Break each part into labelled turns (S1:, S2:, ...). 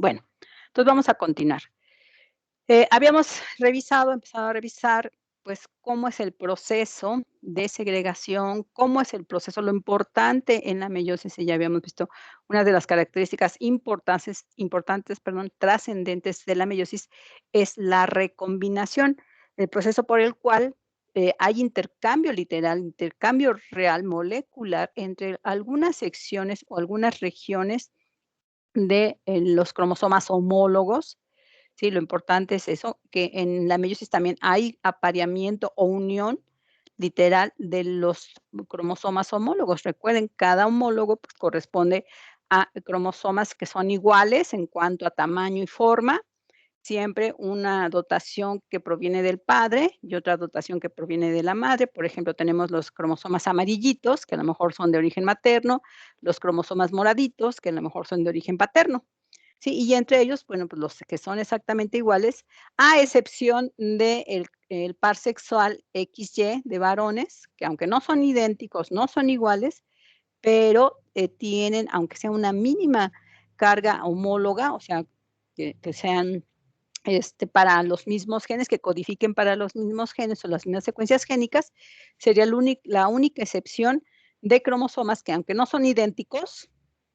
S1: Bueno, entonces vamos a continuar. Habíamos empezado a revisar, pues, cómo es el proceso de segregación, cómo es el proceso, lo importante en la meiosis, y ya habíamos visto una de las características importantes, perdón, trascendentes de la meiosis es la recombinación, el proceso por el cual, hay intercambio literal, intercambio real, molecular, entre algunas secciones o algunas regiones de, los cromosomas homólogos. Sí, lo importante es eso, que en la meiosis también hay apareamiento o unión literal de los cromosomas homólogos. Recuerden, cada homólogo, pues, corresponde a cromosomas que son iguales en cuanto a tamaño y forma, siempre una dotación que proviene del padre y otra dotación que proviene de la madre. Por ejemplo, tenemos los cromosomas amarillitos, que a lo mejor son de origen materno, los cromosomas moraditos, que a lo mejor son de origen paterno. Sí, y entre ellos, bueno, pues los que son exactamente iguales, a excepción de el par sexual XY de varones, que aunque no son idénticos, no son iguales, pero, tienen, aunque sea una mínima carga homóloga, o sea, que sean, para los mismos genes, que codifiquen para los mismos genes o las mismas secuencias génicas, sería la única excepción de cromosomas que, aunque no son idénticos,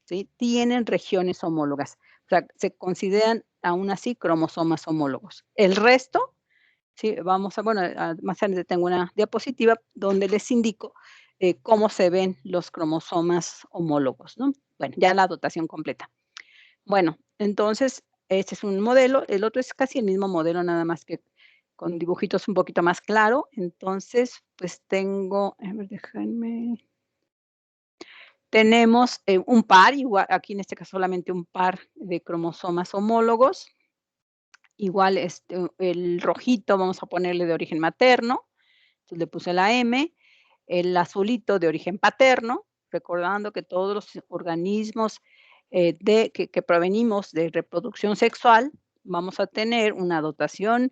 S1: ¿sí? Tienen regiones homólogas. O sea, se consideran aún así cromosomas homólogos. El resto, sí, bueno, más adelante tengo una diapositiva donde les indico, cómo se ven los cromosomas homólogos, ¿no? Bueno, ya la dotación completa. Bueno, entonces, este es un modelo, el otro es casi el mismo modelo, nada más que con dibujitos un poquito más claro. Entonces, pues tengo, a ver, déjenme. Tenemos, un par, igual aquí en este caso solamente un par de cromosomas homólogos, igual, el rojito vamos a ponerle de origen materno, entonces le puse la M, el azulito de origen paterno, recordando que todos los organismos, de que provenimos de reproducción sexual, vamos a tener una dotación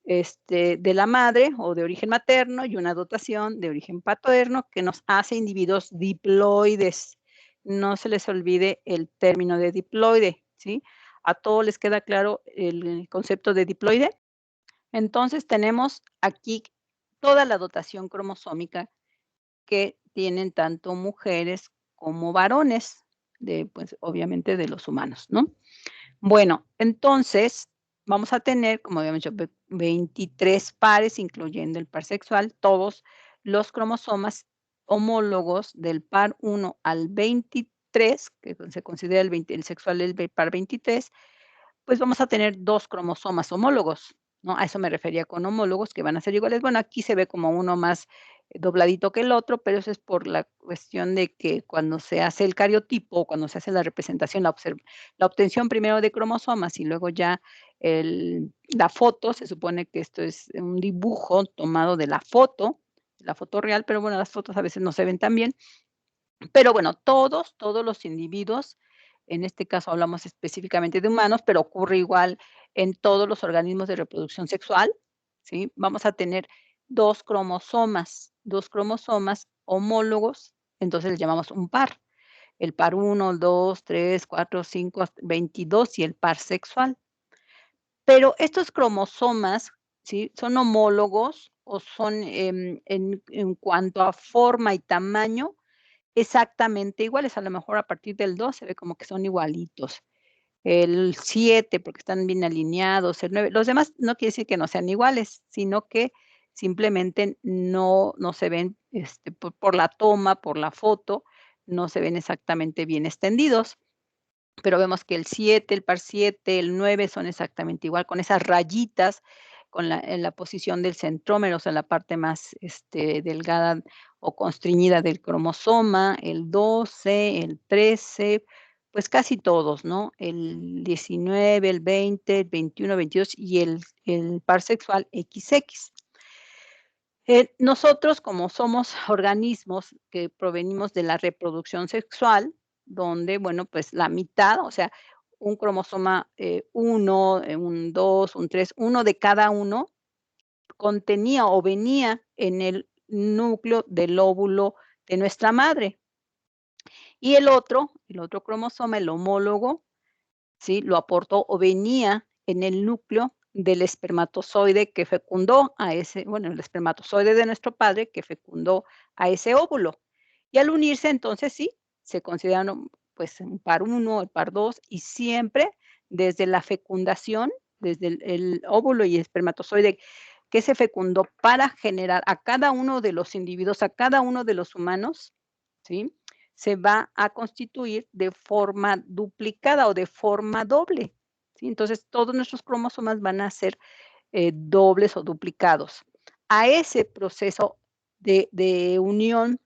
S1: de la madre o de origen materno y una dotación de origen paterno que nos hace individuos diploides. No se les olvide el término de diploide, ¿sí? ¿A todos les queda claro el concepto de diploide? Entonces tenemos aquí toda la dotación cromosómica que tienen tanto mujeres como varones, pues obviamente de los humanos, ¿no? Bueno, entonces vamos a tener, como habíamos dicho, 23 pares, incluyendo el par sexual, todos los cromosomas homólogos del par 1 al 23, que se considera el sexual par 23, pues vamos a tener 2 cromosomas homólogos, ¿no? A eso me refería con homólogos, que van a ser iguales. Bueno, aquí se ve como uno más dobladito que el otro, pero eso es por la cuestión de que cuando se hace el cariotipo, cuando se hace la representación, la obtención primero de cromosomas y luego ya la foto, se supone que esto es un dibujo tomado de la foto real, pero bueno, las fotos a veces no se ven tan bien. Pero bueno, todos los individuos, en este caso hablamos específicamente de humanos, pero ocurre igual en todos los organismos de reproducción sexual, ¿sí? Vamos a tener 2 cromosomas homólogos, entonces les llamamos un par. El par 1, 2, 3, 4, 5, hasta 22 y el par sexual. Pero estos cromosomas, ¿sí? ¿Son homólogos o son, en cuanto a forma y tamaño, exactamente iguales? A lo mejor a partir del 2 se ve como que son igualitos. El 7 porque están bien alineados, el 9 los demás no quiere decir que no sean iguales, sino que simplemente no se ven, por la toma, por la foto, no se ven exactamente bien extendidos. Pero vemos que el 7, el par 7, el 9 son exactamente igual, con esas rayitas, con en la posición del centrómero, o sea, la parte más, delgada o constreñida del cromosoma, el 12, el 13, pues casi todos, ¿no? El 19, el 20, el 21, 22 y el par sexual XX. Nosotros, como somos organismos que provenimos de la reproducción sexual, donde, bueno, pues la mitad, o sea, un cromosoma, 1, un 2, un 3, uno de cada uno contenía o venía en el núcleo del óvulo de nuestra madre. Y el otro cromosoma, el homólogo, ¿sí? Lo aportó o venía en el núcleo del espermatozoide que fecundó a ese, bueno, el espermatozoide de nuestro padre que fecundó a ese óvulo. Y al unirse, entonces sí, se consideran pues un par uno, el par 2 y siempre desde la fecundación, desde el óvulo y espermatozoide que se fecundó para generar a cada uno de los individuos, a cada uno de los humanos, ¿sí? Se va a constituir de forma duplicada o de forma doble, ¿sí? Entonces, todos nuestros cromosomas van a ser dobles o duplicados. A ese proceso de unión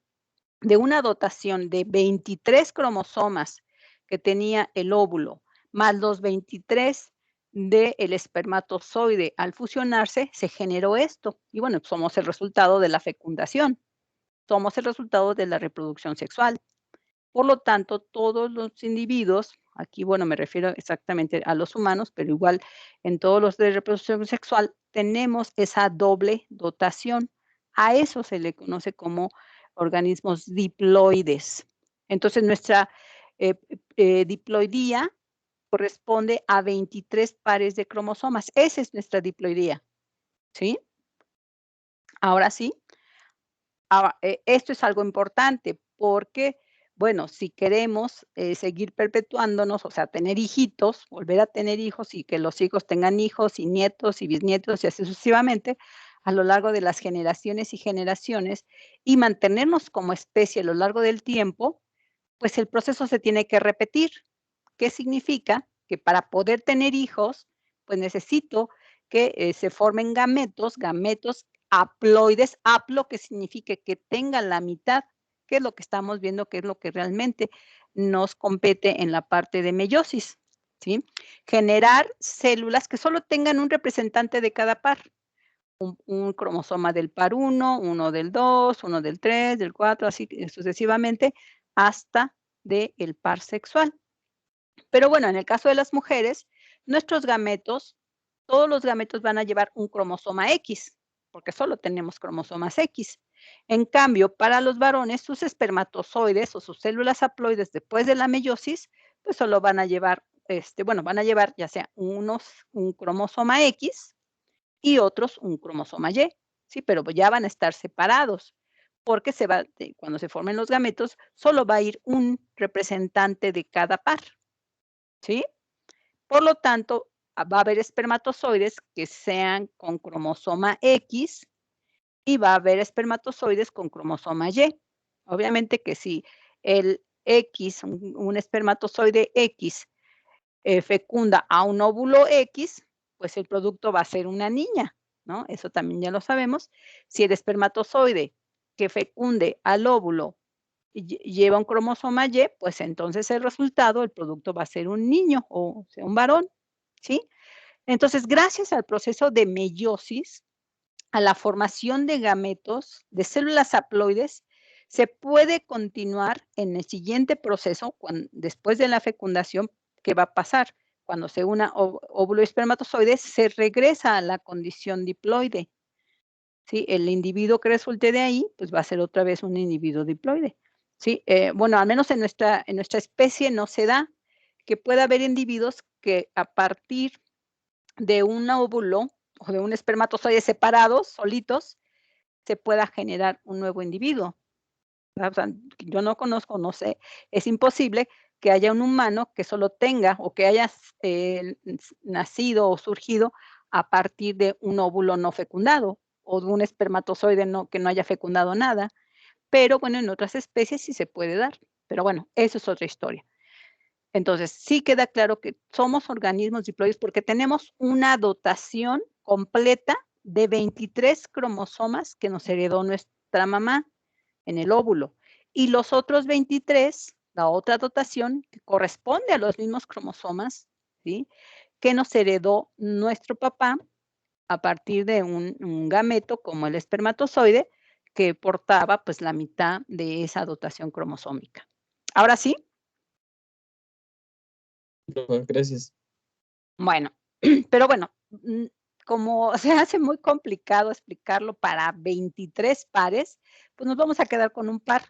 S1: de una dotación de 23 cromosomas que tenía el óvulo, más los 23 del espermatozoide al fusionarse, se generó esto. Y bueno, somos el resultado de la fecundación, somos el resultado de la reproducción sexual. Por lo tanto, todos los individuos, aquí, bueno, me refiero exactamente a los humanos, pero igual en todos los de reproducción sexual, tenemos esa doble dotación. A eso se le conoce como organismos diploides. Entonces, nuestra diploidía corresponde a 23 pares de cromosomas. Esa es nuestra diploidía, ¿sí? Ahora sí, esto es algo importante porque, bueno, si queremos seguir perpetuándonos, o sea, tener hijitos, volver a tener hijos y que los hijos tengan hijos y nietos y bisnietos y así sucesivamente, a lo largo de las generaciones y generaciones, y mantenernos como especie a lo largo del tiempo, pues el proceso se tiene que repetir. ¿Qué significa? Que para poder tener hijos, pues necesito que se formen gametos, gametos haploides, haplo que significa que tengan la mitad, que es lo que estamos viendo, que es lo que realmente nos compete en la parte de meiosis, ¿sí? Generar células que solo tengan un representante de cada par, un cromosoma del par uno del 2, uno del 3, del 4, así sucesivamente, hasta del par sexual. Pero bueno, en el caso de las mujeres, nuestros gametos, todos los gametos van a llevar un cromosoma X, porque solo tenemos cromosomas X. En cambio, para los varones, sus espermatozoides o sus células haploides después de la meiosis, pues solo van a llevar, bueno, van a llevar ya sea unos un cromosoma X y otros un cromosoma Y, sí, pero ya van a estar separados, porque cuando se formen los gametos, solo va a ir un representante de cada par, ¿sí? Por lo tanto, va a haber espermatozoides que sean con cromosoma X y va a haber espermatozoides con cromosoma Y. Obviamente que si el X, un espermatozoide X, fecunda a un óvulo X, pues el producto va a ser una niña, ¿no? Eso también ya lo sabemos. Si el espermatozoide que fecunde al óvulo lleva un cromosoma Y, pues entonces el resultado, el producto va a ser un niño o sea, un varón, ¿sí? Entonces, gracias al proceso de meiosis, a la formación de gametos, de células haploides, se puede continuar en el siguiente proceso, después de la fecundación, ¿qué va a pasar? Cuando se una óvulo y espermatozoide, se regresa a la condición diploide, ¿sí? El individuo que resulte de ahí, pues va a ser otra vez un individuo diploide, ¿sí? Bueno, al menos en nuestra especie no se da que pueda haber individuos que a partir de un óvulo o de un espermatozoide separados, solitos, se pueda generar un nuevo individuo. O sea, yo no conozco, no sé, es imposible que haya un humano que solo tenga o que haya nacido o surgido a partir de un óvulo no fecundado o de un espermatozoide que no haya fecundado nada. Pero bueno, en otras especies sí se puede dar. Pero bueno, eso es otra historia. Entonces, sí queda claro que somos organismos diploides porque tenemos una dotación completa de 23 cromosomas que nos heredó nuestra mamá en el óvulo. Y los otros 23, la otra dotación, que corresponde a los mismos cromosomas, ¿sí? Que nos heredó nuestro papá a partir de un gameto como el espermatozoide que portaba pues la mitad de esa dotación cromosómica. Ahora sí,
S2: No, gracias.
S1: bueno, pero bueno, como se hace muy complicado explicarlo para 23 pares, pues nos vamos a quedar con un par.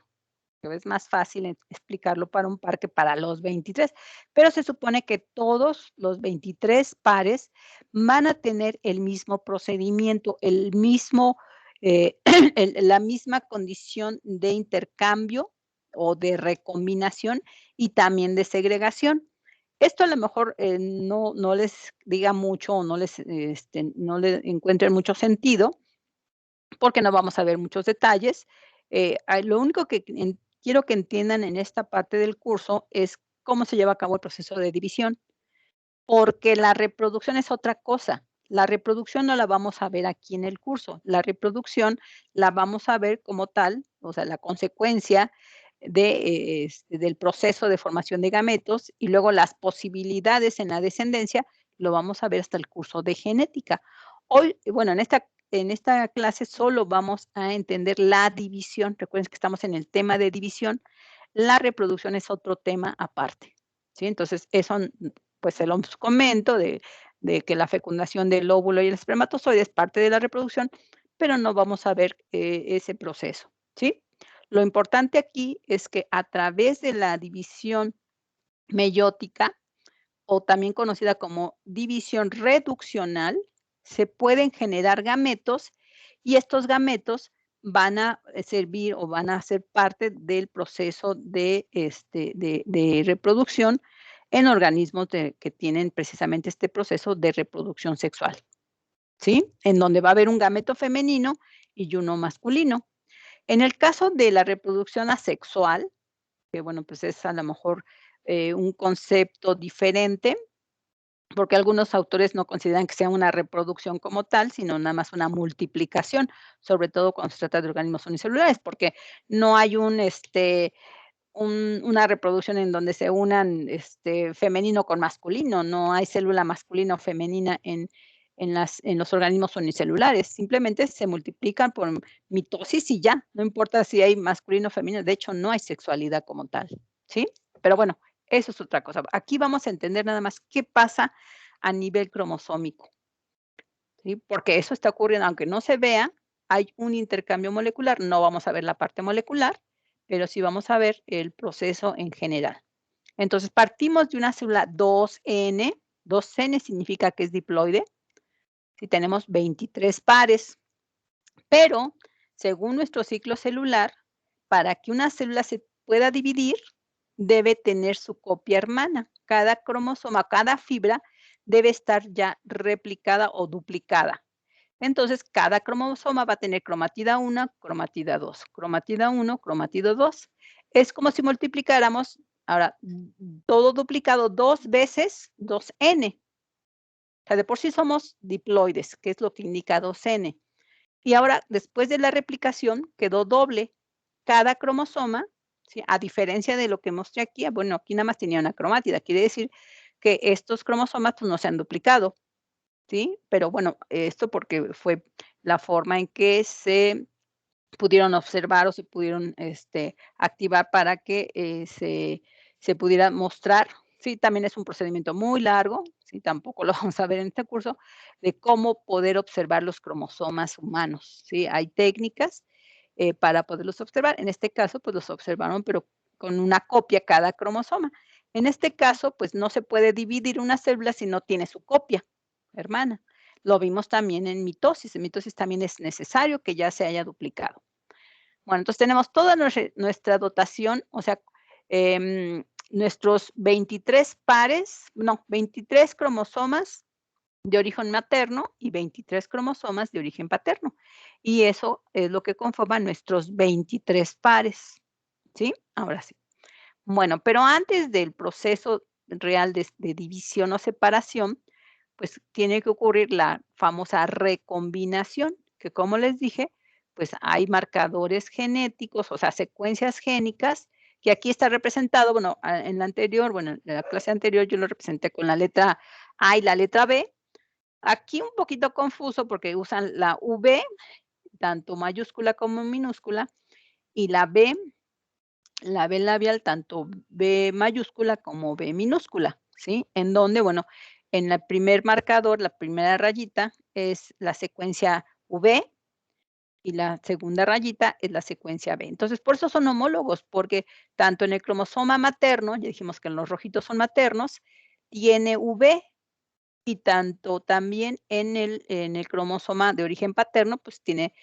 S1: que es más fácil explicarlo para un par que para los 23, pero se supone que todos los 23 pares van a tener el mismo procedimiento, el mismo, la misma condición de intercambio o de recombinación y también de segregación. Esto a lo mejor, no les diga mucho o no les, no le encuentren mucho sentido, porque no vamos a ver muchos detalles. Lo único que quiero que entiendan en esta parte del curso es cómo se lleva a cabo el proceso de división, porque la reproducción es otra cosa. La reproducción no la vamos a ver aquí en el curso. La reproducción la vamos a ver como tal, o sea, la consecuencia del proceso de formación de gametos y luego las posibilidades en la descendencia, lo vamos a ver hasta el curso de genética. Hoy, bueno, en esta clase solo vamos a entender la división. Recuerden que estamos en el tema de división. La reproducción es otro tema aparte, ¿sí? Entonces, eso pues se los comento de que la fecundación del óvulo y el espermatozoide es parte de la reproducción, pero no vamos a ver, ese proceso, ¿sí? Lo importante aquí es que a través de la división meiótica, o también conocida como división reduccional, se pueden generar gametos y estos gametos van a servir o van a ser parte del proceso de reproducción en organismos que tienen precisamente este proceso de reproducción sexual, ¿sí? En donde va a haber un gameto femenino y uno masculino. En el caso de la reproducción asexual, que bueno, pues es a lo mejor un concepto diferente, porque algunos autores no consideran que sea una reproducción como tal, sino nada más una multiplicación, sobre todo cuando se trata de organismos unicelulares, porque no hay una reproducción en donde se unan, femenino con masculino, no hay célula masculina o femenina en los organismos unicelulares, simplemente se multiplican por mitosis y ya, no importa si hay masculino o femenino, de hecho, no hay sexualidad como tal, ¿sí? Pero bueno, eso es otra cosa. Aquí vamos a entender nada más qué pasa a nivel cromosómico, ¿sí? Porque eso está ocurriendo, aunque no se vea, hay un intercambio molecular, no vamos a ver la parte molecular, pero sí vamos a ver el proceso en general. Entonces, partimos de una célula 2N, 2N significa que es diploide, si tenemos 23 pares, pero según nuestro ciclo celular, para que una célula se pueda dividir, debe tener su copia hermana. Cada cromosoma, cada fibra debe estar ya replicada o duplicada. Entonces, cada cromosoma va a tener cromatida 1, cromatida 2, cromatida 1, cromatida 2. Es como si multiplicáramos, ahora, todo duplicado 2 veces 2N. O sea, de por sí somos diploides, que es lo que indica 2N. Y ahora, después de la replicación, quedó doble. Cada cromosoma, ¿sí? A diferencia de lo que mostré aquí, bueno, aquí nada más tenía una cromátida, quiere decir que estos cromosomas pues, no se han duplicado, ¿sí? Pero bueno, esto porque fue la forma en que se pudieron observar o se pudieron activar para que se pudiera mostrar. Sí, también es un procedimiento muy largo, sí, tampoco lo vamos a ver en este curso, de cómo poder observar los cromosomas humanos, ¿sí? Hay técnicas para poderlos observar. En este caso, pues los observaron, pero con una copia cada cromosoma. En este caso, pues no se puede dividir una célula si no tiene su copia hermana. Lo vimos también en mitosis. En mitosis también es necesario que ya se haya duplicado. Bueno, entonces tenemos toda nuestra dotación, o sea, nuestros 23 pares, no, 23 cromosomas de origen materno y 23 cromosomas de origen paterno. Y eso es lo que conforma nuestros 23 pares, ¿sí? Ahora sí. Bueno, pero antes del proceso real de división o separación, pues tiene que ocurrir la famosa recombinación, que como les dije, pues hay marcadores genéticos, o sea, secuencias génicas, que aquí está representado, bueno, en la anterior, bueno, en la clase anterior yo lo representé con la letra A y la letra B. Aquí un poquito confuso porque usan la V, tanto mayúscula como minúscula, y la B labial, tanto B mayúscula como B minúscula, ¿sí? En donde, bueno, en el primer marcador, la primera rayita es la secuencia V, y la segunda rayita es la secuencia B. Entonces, por eso son homólogos, porque tanto en el cromosoma materno, ya dijimos que en los rojitos son maternos, tiene V, y tanto también en el cromosoma de origen paterno, pues tiene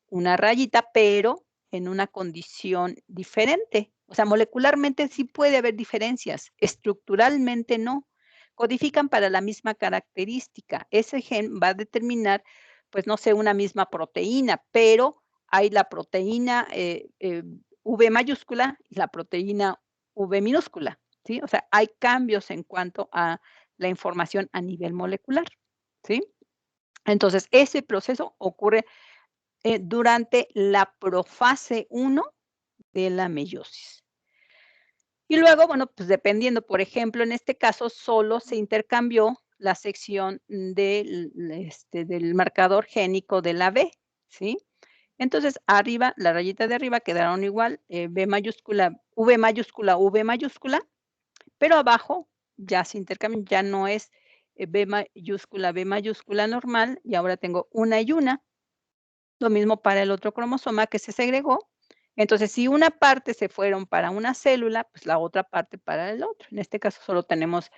S1: una rayita, pero en una condición diferente. O sea, molecularmente sí puede haber diferencias, estructuralmente no. Codifican para la misma característica. Ese gen va a determinar, pues no sé, una misma proteína, pero hay la proteína V mayúscula y la proteína V minúscula, ¿sí? O sea, hay cambios en cuanto a la información a nivel molecular, ¿sí? Entonces, ese proceso ocurre durante la profase 1 de la meiosis. Y luego, bueno, pues dependiendo, por ejemplo, en este caso solo se intercambió la sección del marcador génico de la B, ¿sí? Entonces, arriba, la rayita de arriba quedaron igual, B mayúscula, V mayúscula, pero abajo ya se intercambian, ya no es B mayúscula normal, y ahora tengo una y una. Lo mismo para el otro cromosoma que se segregó. Entonces, si una parte se fueron para una célula, pues la otra parte para el otro. En este caso solo tenemos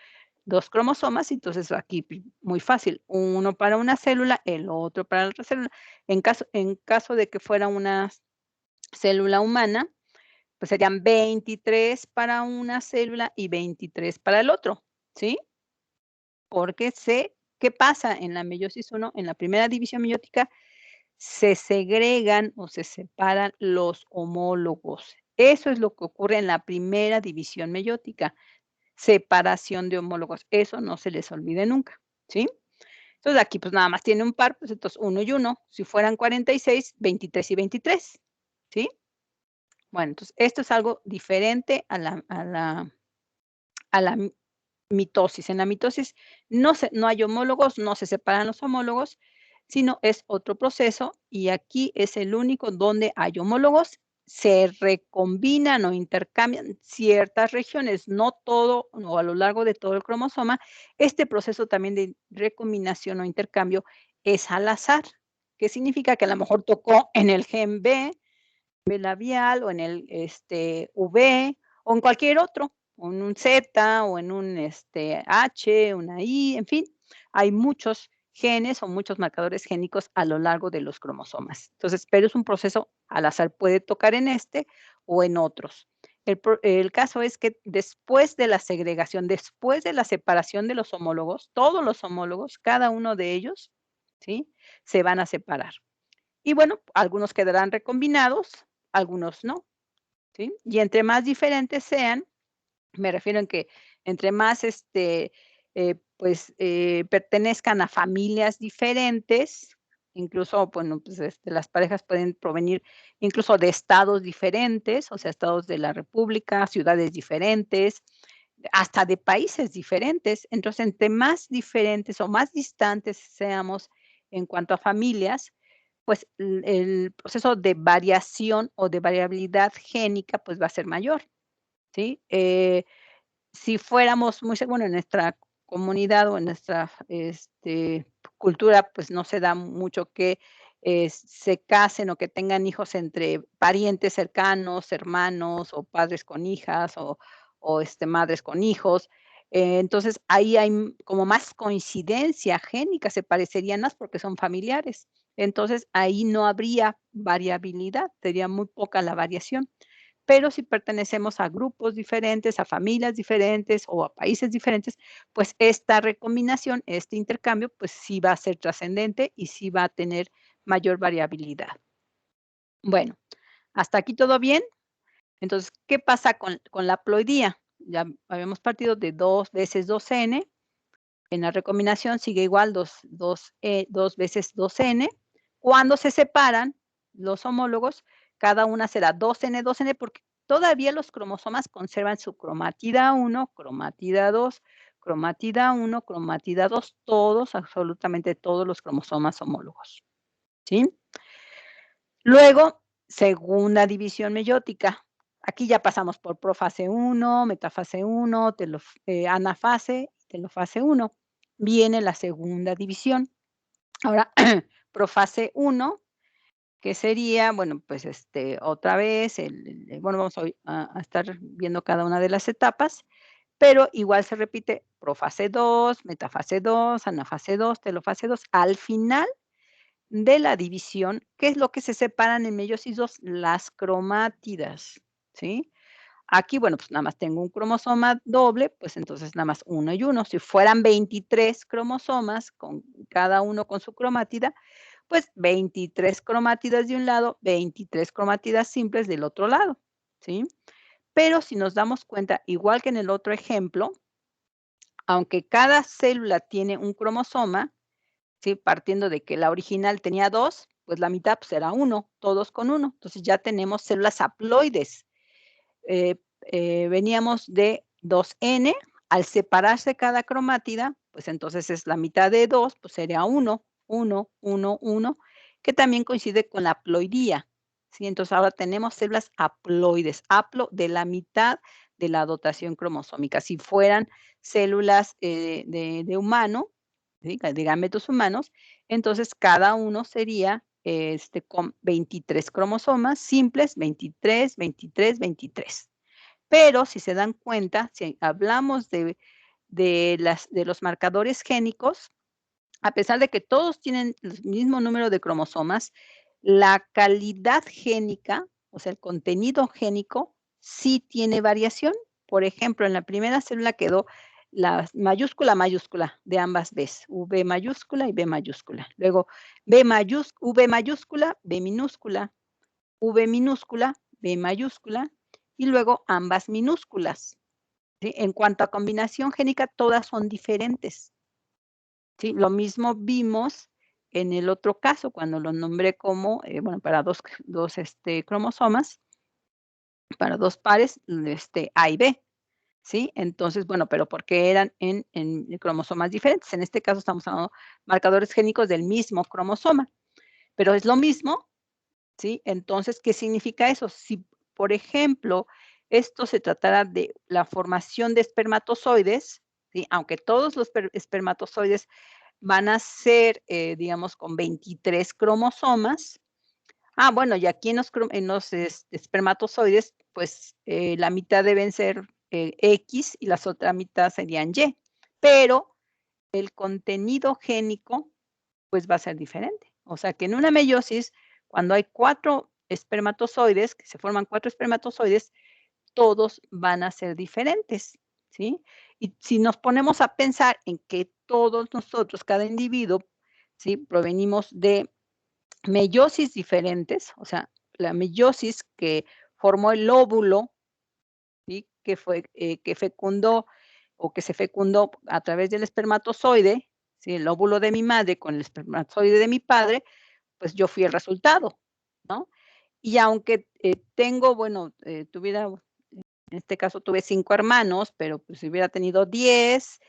S1: 2 cromosomas, entonces aquí muy fácil, uno para una célula, el otro para la otra célula. En caso de que fuera una célula humana, pues serían 23 para una célula y 23 para el otro, ¿sí? Porque ¿qué pasa en la meiosis 1? En la primera división meiótica se segregan o se separan los homólogos. Eso es lo que ocurre en la primera división meiótica, separación de homólogos. Eso no se les olvide nunca, ¿sí? Entonces, aquí, pues, nada más tiene un par, pues, entonces uno y uno. Si fueran 46, 23 y 23, ¿sí? Bueno, entonces, esto es algo diferente a la mitosis. En la mitosis no hay homólogos, no se separan los homólogos, sino es otro proceso, y aquí es el único donde hay homólogos, se recombinan o intercambian ciertas regiones, no todo o a lo largo de todo el cromosoma. Este proceso también de recombinación o intercambio es al azar, que significa que a lo mejor tocó en el gen B labial o en el, V o en cualquier otro, o en un Z o en un, H, una I, en fin, hay muchos genes o muchos marcadores génicos a lo largo de los cromosomas. Entonces, pero es un proceso al azar, puede tocar en este o en otros. El caso es que después de la segregación, después de la separación de los homólogos, todos los homólogos, cada uno de ellos, ¿sí?, se van a separar. Y bueno, algunos quedarán recombinados, algunos no, ¿sí? Y entre más diferentes sean, me refiero en que entre más, pertenezcan a familias diferentes, incluso, bueno, pues, las parejas pueden provenir incluso de estados diferentes, o sea, estados de la república, ciudades diferentes, hasta de países diferentes. Entonces, entre más diferentes o más distantes seamos en cuanto a familias, pues, el proceso de variación o de variabilidad génica, pues, va a ser mayor, ¿sí? Si fuéramos bueno, en nuestra comunidad o en nuestra, cultura, pues, no se da mucho que, se casen o que tengan hijos entre parientes cercanos, hermanos o padres con hijas o madres con hijos. Entonces, ahí hay como más coincidencia génica, se parecerían más porque son familiares. Entonces, ahí no habría variabilidad, sería muy poca la variación. Pero si pertenecemos a grupos diferentes, a familias diferentes o a países diferentes, pues esta recombinación, este intercambio, pues sí va a ser trascendente y sí va a tener mayor variabilidad. Bueno, hasta aquí todo bien. Entonces, ¿qué pasa con la ploidía? Ya habíamos partido de 2 veces 2N. En la recombinación sigue igual 2 veces 2N. Cuando se separan los homólogos, cada una será 2N porque todavía los cromosomas conservan su cromatida 1, cromatida 2, cromatida 1, cromatida 2, todos, absolutamente todos los cromosomas homólogos, ¿sí? Luego, segunda división meiótica. Aquí ya pasamos por profase 1, metafase 1, anafase, telofase 1. Viene la segunda división. Ahora, profase 1, que sería, bueno, pues, otra vez, bueno, vamos a estar viendo cada una de las etapas, pero igual se repite profase 2, metafase 2, anafase 2, telofase 2. Al final de la división, ¿qué es lo que se separan en meiosis 2? Las cromátidas, ¿sí? Aquí, bueno, pues nada más tengo un cromosoma doble, pues entonces nada más uno y uno. Si fueran 23 cromosomas, con cada uno con su cromátida, pues 23 cromátidas de un lado, 23 cromátidas simples del otro lado, ¿sí? Pero si nos damos cuenta, igual que en el otro ejemplo, aunque cada célula tiene un cromosoma, ¿sí? Partiendo de que la original tenía 2, pues la mitad, pues era 1, todos con 1. Entonces ya tenemos células haploides. Veníamos de 2N, al separarse cada cromátida, pues entonces es la mitad de 2, pues sería 1, 1, 1, 1, que también coincide con la haploidía, ¿sí? Entonces ahora tenemos células haploides, haplo de la mitad de la dotación cromosómica. Si fueran células de humano, ¿sí? De gametos humanos, entonces cada uno sería con 23 cromosomas simples, 23, 23, 23. Pero si se dan cuenta, si hablamos de los marcadores génicos, a pesar de que todos tienen el mismo número de cromosomas, la calidad génica, o sea, el contenido génico, sí tiene variación. Por ejemplo, en la primera célula quedó la mayúscula, mayúscula de ambas Bs, V mayúscula y B mayúscula. Luego V mayúscula, B minúscula, V minúscula, B mayúscula, y luego ambas minúsculas, ¿sí? En cuanto a combinación génica, todas son diferentes, ¿sí? Lo mismo vimos en el otro caso, cuando lo nombré como, bueno, para dos cromosomas, para 2 pares, A y B, ¿sí? Entonces, bueno, pero porque eran en cromosomas diferentes. En este caso estamos hablando de marcadores génicos del mismo cromosoma, pero es lo mismo, ¿sí? Entonces, ¿qué significa eso? Si, por ejemplo, esto se tratara de la formación de espermatozoides, ¿sí? Aunque todos los espermatozoides van a ser, digamos, con 23 cromosomas. Bueno, y aquí en los espermatozoides, pues la mitad deben ser X y las otras mitad serían Y, pero el contenido génico pues va a ser diferente. O sea que en una meiosis, cuando hay 4 espermatozoides, que se forman 4 espermatozoides, todos van a ser diferentes, ¿sí? Y si nos ponemos a pensar en que todos nosotros, cada individuo, ¿sí? Provenimos de meiosis diferentes, o sea, la meiosis que formó el óvulo, ¿sí? Que fecundó o que se fecundó a través del espermatozoide, ¿sí? El óvulo de mi madre con el espermatozoide de mi padre, pues yo fui el resultado, ¿no? Y aunque tengo, bueno, en este caso tuve 5 hermanos, pero, pues, si hubiera tenido 10,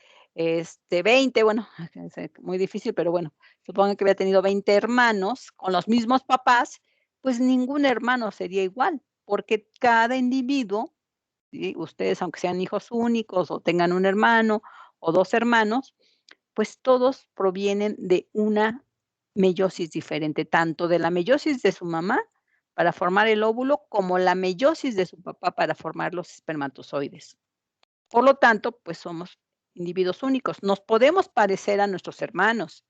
S1: 20, bueno, es muy difícil, pero bueno, supongo que hubiera tenido 20 hermanos con los mismos papás, pues ningún hermano sería igual, porque cada individuo, ¿sí? Ustedes, aunque sean hijos únicos o tengan un hermano o 2 hermanos, pues todos provienen de una meiosis diferente, tanto de la meiosis de su mamá para formar el óvulo, como la meiosis de su papá para formar los espermatozoides. Por lo tanto, pues somos individuos únicos. Nos podemos parecer a nuestros hermanos,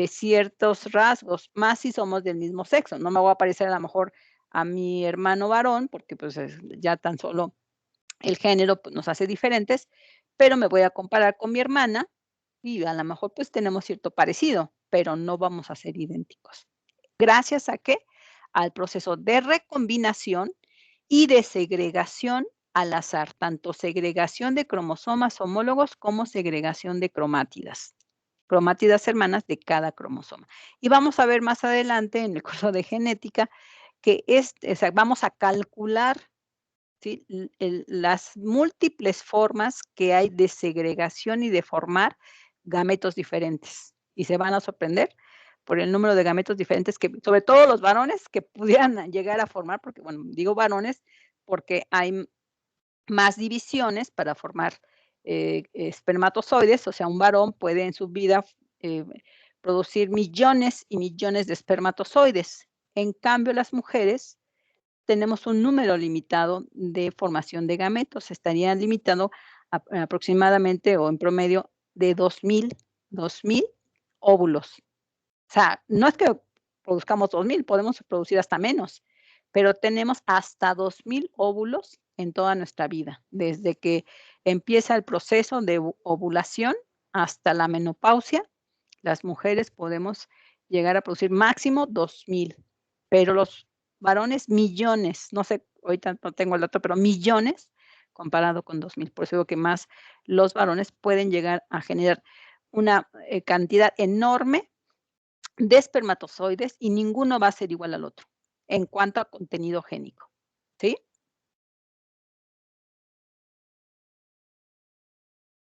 S1: ciertos rasgos, más si somos del mismo sexo. No me voy a parecer a lo mejor a mi hermano varón, porque pues ya tan solo el género pues, nos hace diferentes, pero me voy a comparar con mi hermana y a lo mejor pues tenemos cierto parecido, pero no vamos a ser idénticos. ¿Gracias a qué? Al proceso de recombinación y de segregación al azar, tanto segregación de cromosomas homólogos como segregación de cromátidas hermanas de cada cromosoma. Y vamos a ver más adelante en el curso de genética que o sea, vamos a calcular, ¿sí? Las múltiples formas que hay de segregación y de formar gametos diferentes. Y se van a sorprender por el número de gametos diferentes que, sobre todo los varones, que pudieran llegar a formar, porque, bueno, digo varones, porque hay más divisiones para formar espermatozoides, o sea, un varón puede en su vida producir millones y millones de espermatozoides. En cambio, las mujeres tenemos un número limitado de formación de gametos, estaría limitado aproximadamente o en promedio de 2000 óvulos. O sea, no es que produzcamos 2000, podemos producir hasta menos, pero tenemos hasta 2000 óvulos en toda nuestra vida, desde que empieza el proceso de ovulación hasta la menopausia, las mujeres podemos llegar a producir máximo 2000, pero los varones millones, no sé, ahorita no tengo el dato, pero millones comparado con 2000. Por eso digo que más los varones pueden llegar a generar una, cantidad enorme de espermatozoides y ninguno va a ser igual al otro en cuanto a contenido génico, ¿sí?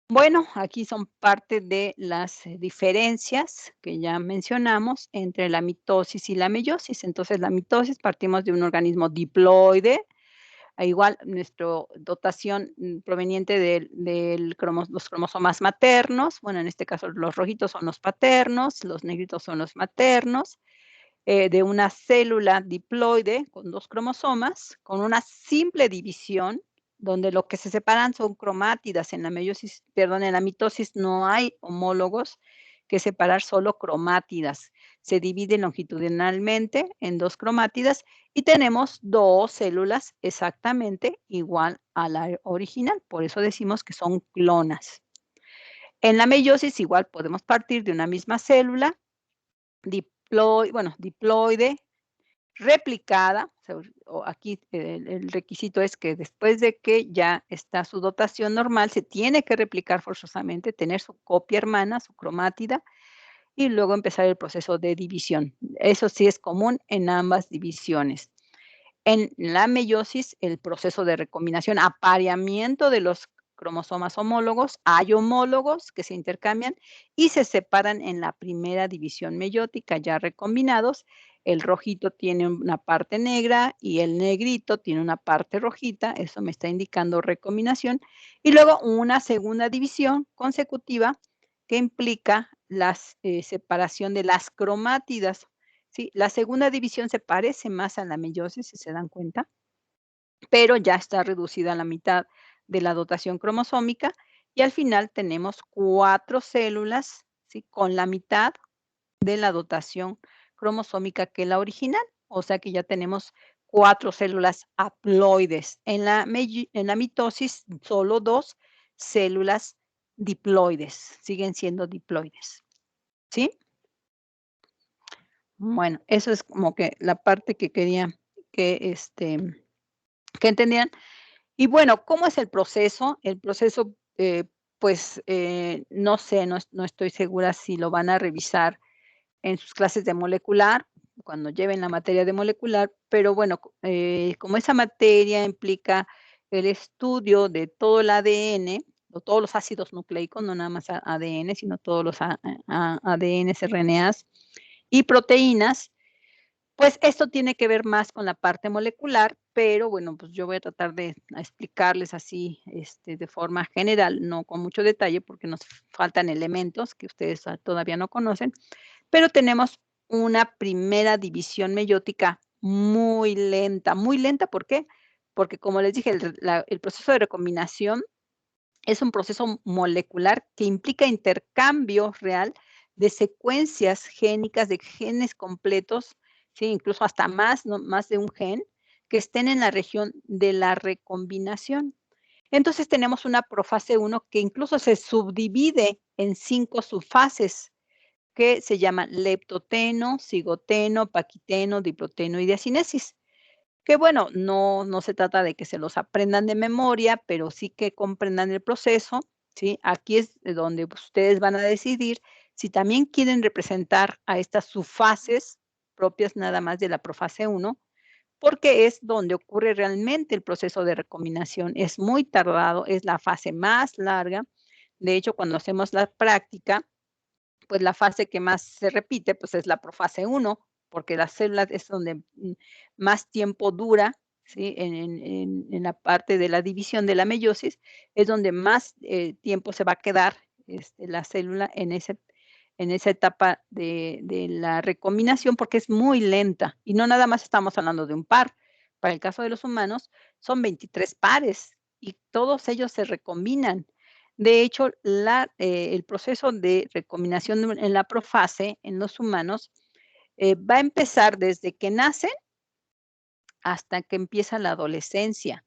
S1: Bueno, aquí son parte de las diferencias que ya mencionamos entre la mitosis y la meiosis. Entonces, la mitosis partimos de un organismo diploide, igual nuestro dotación, proveniente los cromosomas maternos, bueno, en este caso los rojitos son los paternos, los negritos son los maternos, de una célula diploide con 2 cromosomas, con una simple división, donde lo que se separan son cromátidas. En la meiosis, perdón, en la mitosis no hay homólogos que separar, solo cromátidas. Se divide longitudinalmente en 2 cromátidas y tenemos 2 células exactamente igual a la original, por eso decimos que son clonas. En la meiosis igual podemos partir de una misma célula, diploide, replicada, o aquí el requisito es que después de que ya está su dotación normal, se tiene que replicar forzosamente, tener su copia hermana, su cromátida, y luego empezar el proceso de división. Eso sí es común en ambas divisiones. En la meiosis, el proceso de recombinación, apareamiento de los cromosomas homólogos, hay homólogos que se intercambian y se separan en la primera división meiótica, ya recombinados. El rojito tiene una parte negra y el negrito tiene una parte rojita, eso me está indicando recombinación. Y luego una segunda división consecutiva que implica la separación de las cromátidas. Sí, la segunda división se parece más a la meiosis, si se dan cuenta, pero ya está reducida a la mitad de la dotación cromosómica y al final tenemos 4 células, ¿sí? Con la mitad de la dotación cromosómica que la original, o sea que ya tenemos 4 células haploides. En la mitosis, solo 2 células diploides, siguen siendo diploides, ¿sí? Bueno, eso es como que la parte que quería que, que entendieran. Y bueno, ¿cómo es el proceso? El proceso, pues, no sé, no estoy segura si lo van a revisar en sus clases de molecular, cuando lleven la materia de molecular, pero bueno, como esa materia implica el estudio de todo el ADN, o todos los ácidos nucleicos, no nada más ADN, sino todos los ADNs, RNAs y proteínas, pues esto tiene que ver más con la parte molecular, pero bueno, pues yo voy a tratar de explicarles así, de forma general, no con mucho detalle, porque nos faltan elementos que ustedes todavía no conocen, pero tenemos una primera división meiótica muy lenta, ¿por qué? Porque como les dije, el proceso de recombinación es un proceso molecular que implica intercambio real de secuencias génicas, de genes completos, ¿sí? Incluso hasta más, ¿no? Más de un gen, que estén en la región de la recombinación. Entonces tenemos una profase 1 que incluso se subdivide en 5 subfases que se llaman leptoteno, cigoteno, paquiteno, diproteno y diacinesis. Que bueno, no se trata de que se los aprendan de memoria, pero sí que comprendan el proceso, ¿sí? Aquí es de donde ustedes van a decidir si también quieren representar a estas subfases propias nada más de la profase 1, porque es donde ocurre realmente el proceso de recombinación. Es muy tardado, es la fase más larga. De hecho, cuando hacemos la práctica, pues la fase que más se repite, pues es la profase 1, porque las células es donde más tiempo dura, ¿sí? En la parte de la división de la meiosis, es donde más tiempo se va a quedar la célula en esa etapa de la recombinación, porque es muy lenta, y no nada más estamos hablando de un par. Para el caso de los humanos, son 23 pares, y todos ellos se recombinan. De hecho, el proceso de recombinación en la profase, en los humanos, va a empezar desde que nacen hasta que empieza la adolescencia.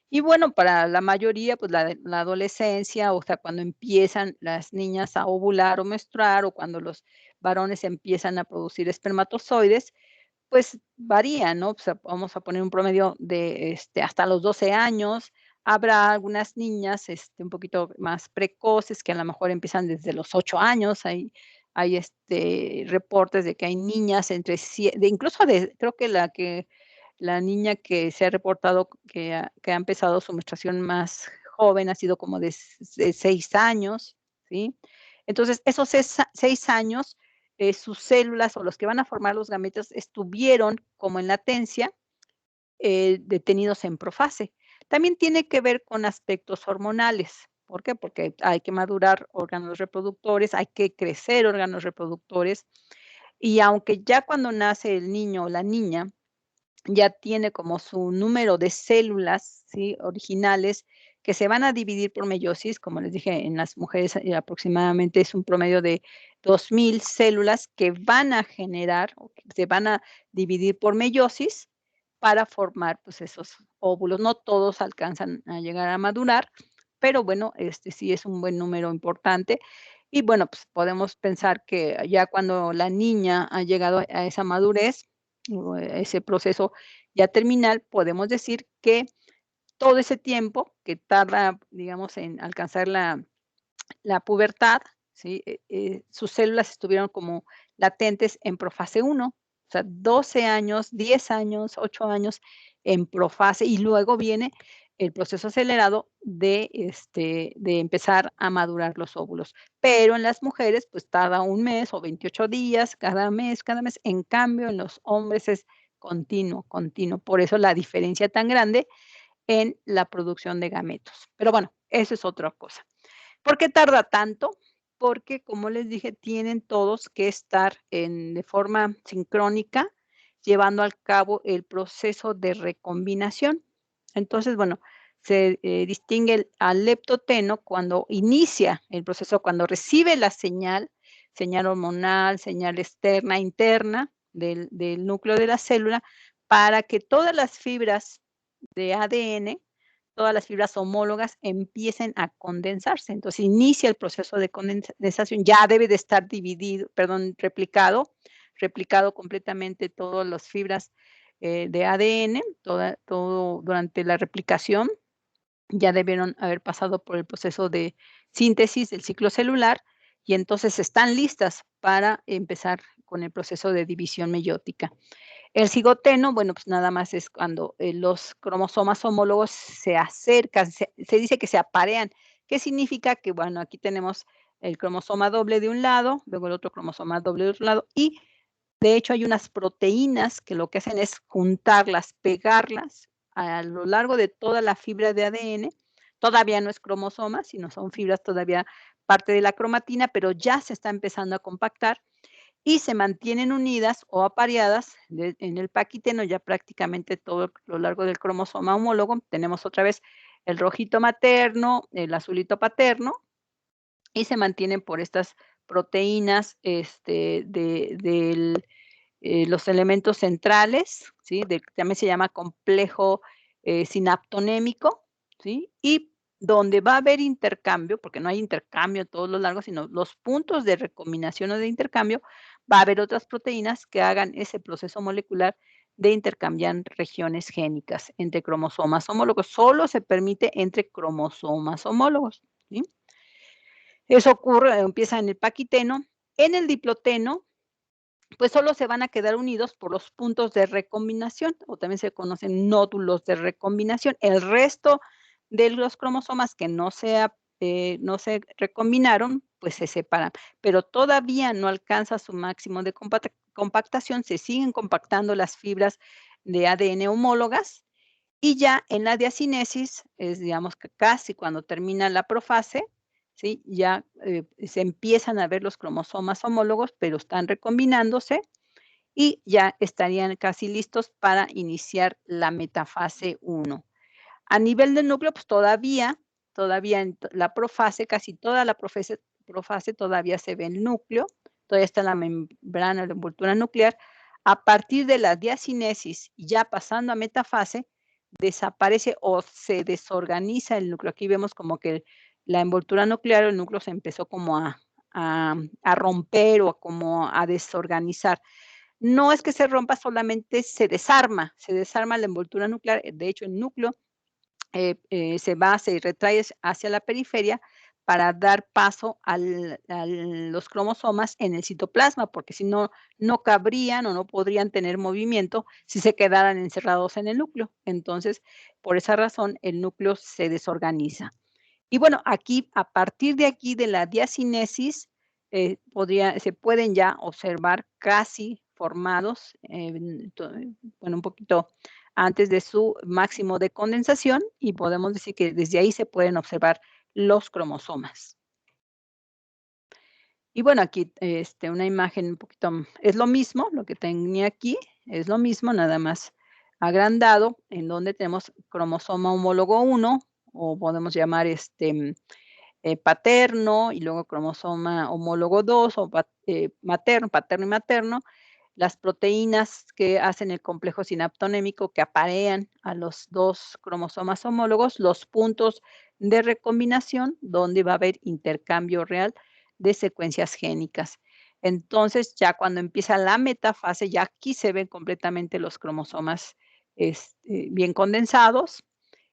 S1: Y bueno, para la mayoría, pues la adolescencia, o sea, cuando empiezan las niñas a ovular o menstruar, o cuando los varones empiezan a producir espermatozoides, pues varía, ¿no? O sea, vamos a poner un promedio de, hasta los 12 años. Habrá algunas niñas, un poquito más precoces, que a lo mejor empiezan desde los 8 años. Hay, reportes de que hay niñas entre incluso creo que la niña que se ha reportado que ha empezado su menstruación más joven ha sido como de 6 años, ¿sí? Entonces, esos 6 años, sus células o los que van a formar los gametos estuvieron como en latencia, detenidos en profase. También tiene que ver con aspectos hormonales. ¿Por qué? Porque hay que madurar órganos reproductores, hay que crecer órganos reproductores, y aunque ya cuando nace el niño o la niña, ya tiene como su número de células, ¿sí?, originales, que se van a dividir por meiosis, como les dije, en las mujeres, aproximadamente es un promedio de 2000 células que van a generar, o que se van a dividir por meiosis para formar, pues, esos óvulos. No todos alcanzan a llegar a madurar, pero bueno, sí es un buen número importante. Y bueno, pues, podemos pensar que ya cuando la niña ha llegado a esa madurez, o ese proceso ya terminal, podemos decir que todo ese tiempo que tarda, digamos, en alcanzar la pubertad, ¿sí? Sus células estuvieron como latentes en profase uno, o sea, 12 años, 10 años, 8 años en profase, y luego viene el proceso acelerado de empezar a madurar los óvulos. Pero en las mujeres, pues tarda un mes o 28 días, cada mes, cada mes. En cambio, en los hombres es continuo, continuo. Por eso la diferencia tan grande en la producción de gametos. Pero bueno, eso es otra cosa. ¿Por qué tarda tanto? Porque, como les dije, tienen todos que estar de forma sincrónica, llevando al cabo el proceso de recombinación. Entonces, bueno, se distingue al leptoteno cuando inicia el proceso, cuando recibe la señal hormonal, señal externa, interna del núcleo de la célula, para que todas las fibras de ADN, todas las fibras homólogas empiecen a condensarse. Entonces, inicia el proceso de condensación, ya debe de estar replicado completamente todas las fibras, de ADN, todo durante la replicación, ya debieron haber pasado por el proceso de síntesis del ciclo celular, y entonces están listas para empezar con el proceso de división meiótica. El cigoteno, bueno, pues nada más es cuando, los cromosomas homólogos se acercan, se dice que se aparean. ¿Qué significa? Que, bueno, aquí tenemos el cromosoma doble de un lado, luego el otro cromosoma doble de otro lado, y de hecho hay unas proteínas que lo que hacen es juntarlas, pegarlas a lo largo de toda la fibra de ADN. Todavía no es cromosoma, sino son fibras todavía parte de la cromatina, pero ya se está empezando a compactar y se mantienen unidas o apareadas en el paquiteno, ya prácticamente todo lo largo del cromosoma homólogo. Tenemos otra vez el rojito materno, el azulito paterno, y se mantienen por estas proteínas, los elementos centrales, ¿sí? También se llama complejo, sinaptonémico, ¿sí? Y donde va a haber intercambio, porque no hay intercambio a todos los largos, sino los puntos de recombinación o de intercambio, va a haber otras proteínas que hagan ese proceso molecular de intercambiar regiones génicas entre cromosomas homólogos. Solo se permite entre cromosomas homólogos, ¿sí? Eso ocurre, empieza en el paquiteno. En el diploteno, pues solo se van a quedar unidos por los puntos de recombinación, o también se conocen nódulos de recombinación. El resto de los cromosomas que no se recombinaron, pues se separan, pero todavía no alcanza su máximo de compactación, se siguen compactando las fibras de ADN homólogas, y ya en la diacinesis, es digamos que casi cuando termina la profase, ¿sí? Ya, se empiezan a ver los cromosomas homólogos, pero están recombinándose y ya estarían casi listos para iniciar la metafase 1. A nivel del núcleo, pues todavía en la profase, casi toda la profase todavía se ve el núcleo, todavía está la membrana, la envoltura nuclear. A partir de la diacinesis, ya pasando a metafase, desaparece o se desorganiza el núcleo. Aquí vemos como que la envoltura nuclear, el núcleo se empezó como a romper o como a desorganizar. No es que se rompa, solamente se desarma la envoltura nuclear. De hecho, el núcleo se retrae hacia la periferia para dar paso a los cromosomas en el citoplasma, porque si no, no cabrían o no podrían tener movimiento si se quedaran encerrados en el núcleo. Entonces, por esa razón, el núcleo se desorganiza. Y bueno, aquí, a partir de aquí, de la diacinesis, se pueden ya observar casi formados, bueno, un poquito antes de su máximo de condensación, y podemos decir que desde ahí se pueden observar los cromosomas. Y bueno, aquí, una imagen un poquito, es lo mismo, lo que tenía aquí, es lo mismo, nada más agrandado, en donde tenemos cromosoma homólogo 1, o podemos llamar, paterno, y luego cromosoma homólogo 2 o paterno y materno, las proteínas que hacen el complejo sinaptonémico que aparean a los 2 cromosomas homólogos, los puntos de recombinación, donde va a haber intercambio real de secuencias génicas. Entonces, ya cuando empieza la metafase, ya aquí se ven completamente los cromosomas, bien condensados,